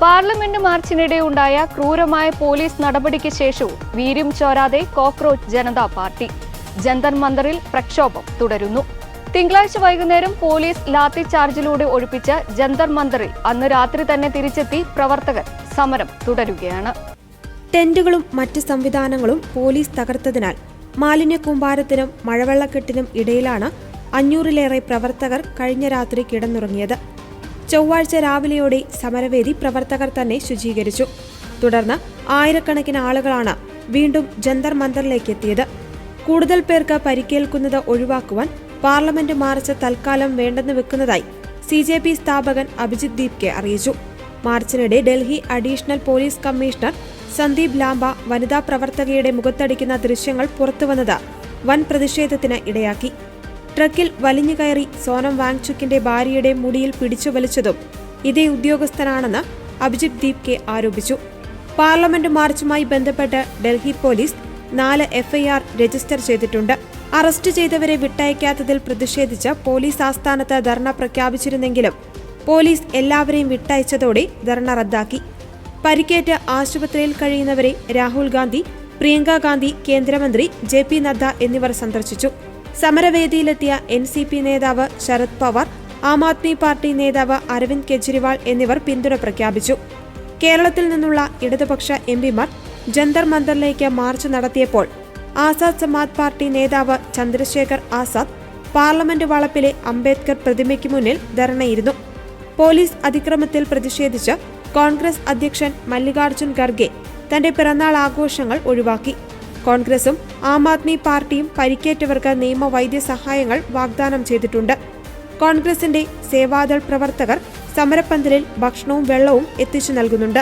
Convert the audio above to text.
Parliament മാർച്ചിനിടെ ഉണ്ടായ ക്രൂരമായ police നടപടിക്ക് ശേഷവും വീര്യം ചോരാതെ കോക്രോച്ച് ജനതാ പാർട്ടി. ജന്തർ മന്ദറിൽ പ്രക്ഷോഭം തുടരുന്നു. തിങ്കളാഴ്ച വൈകുന്നേരം പോലീസ് ലാത്തി ചാർജിലൂടെ ഒഴിപ്പിച്ച ജന്തർ മന്ദറിൽ അന്ന് രാത്രി തന്നെ തിരിച്ചെത്തി പ്രവർത്തകർ സമരം തുടരുകയാണ്. ടെന്റുകളും മറ്റ് സംവിധാനങ്ങളും പോലീസ് തകർത്തതിനാൽ മാലിന്യ കൂമ്പാരത്തിനും മഴവെള്ളക്കെട്ടിനും ഇടയിലാണ് 500-ലേറെ പ്രവർത്തകർ കഴിഞ്ഞ രാത്രി കിടന്നുറങ്ങിയത്. ചൊവ്വാഴ്ച രാവിലെയോടെ സമരവേദി പ്രവർത്തകർ തന്നെ ശുചീകരിച്ചു. തുടർന്ന് ആയിരക്കണക്കിന് ആളുകളാണ് വീണ്ടും ജന്തർ മന്ദറിലേക്ക് എത്തിയത്. കൂടുതൽ പേർക്ക് പരിക്കേൽക്കുന്നത് ഒഴിവാക്കുവാൻ പാർലമെന്റ് മാർച്ച് തൽക്കാലം വേണ്ടെന്ന് വെക്കുന്നതായി CJP സ്ഥാപകൻ അഭിജിത് ദീപ്കെ അറിയിച്ചു. മാർച്ചിനിടെ Delhi additional police commissioner Sandeep Lamba വനിതാ പ്രവർത്തകയുടെ മുഖത്തടിക്കുന്ന ദൃശ്യങ്ങൾ പുറത്തുവന്നത് വൻ പ്രതിഷേധത്തിന് ഇടയാക്കി. ട്രക്കിൽ വലിഞ്ഞുകയറി സോനം വാങ്ചുക്കിന്റെ ഭാര്യയുടെ മുടിയിൽ പിടിച്ചു വലിച്ചതും ഇതേ ഉദ്യോഗസ്ഥനാണെന്ന് അഭിജിത് ദീപ്കെ ആരോപിച്ചു. പാർലമെന്റ് മാർച്ചുമായി ബന്ധപ്പെട്ട് ഡൽഹി പോലീസ് 4 FIR രജിസ്റ്റർ ചെയ്തിട്ടുണ്ട്. അറസ്റ്റ് ചെയ്തവരെ വിട്ടയക്കാത്തതിൽ പ്രതിഷേധിച്ച് പോലീസ് ആസ്ഥാനത്ത് ധർണ പ്രഖ്യാപിച്ചിരുന്നെങ്കിലും പോലീസ് എല്ലാവരെയും വിട്ടയച്ചതോടെ ധർണ റദ്ദാക്കി. പരിക്കേറ്റ് ആശുപത്രിയിൽ കഴിയുന്നവരെ രാഹുൽ ഗാന്ധി, പ്രിയങ്ക ഗാന്ധി, കേന്ദ്രമന്ത്രി JP നദ്ദ എന്നിവർ സന്ദർശിച്ചു. സമരവേദിയിലെത്തിയ NCP നേതാവ് ശരത് പവാർ, ആം ആദ്മി പാർട്ടി നേതാവ് അരവിന്ദ് കെജ്രിവാൾ എന്നിവർ പിന്തുണ പ്രഖ്യാപിച്ചു. കേരളത്തിൽ നിന്നുള്ള ഇടതുപക്ഷ MPമാർ ജന്തർ മന്ദറിലേക്ക് മാർച്ച് നടത്തിയപ്പോൾ ആസാദ് സമാജ് പാർട്ടി നേതാവ് ചന്ദ്രശേഖർ ആസാദ് പാർലമെന്റ് വളപ്പിലെ അംബേദ്കർ പ്രതിമയ്ക്ക് മുന്നിൽ ധർണയിരുന്നു. പോലീസ് അതിക്രമത്തിൽ പ്രതിഷേധിച്ച് കോൺഗ്രസ് അധ്യക്ഷൻ മല്ലികാർജുൻ ഖർഗെ തന്റെ പിറന്നാൾ ആഘോഷങ്ങൾ ഒഴിവാക്കി. കോൺഗ്രസും ആം ആദ്മി പാർട്ടിയും പരിക്കേറ്റവർക്ക് നിയമവൈദ്യസഹായങ്ങൾ വാഗ്ദാനം ചെയ്തിട്ടുണ്ട്. കോൺഗ്രസിന്റെ സേവാദൾ പ്രവർത്തകർ സമരപ്പന്തലിൽ ഭക്ഷണവും വെള്ളവും എത്തിച്ചു നൽകുന്നുണ്ട്.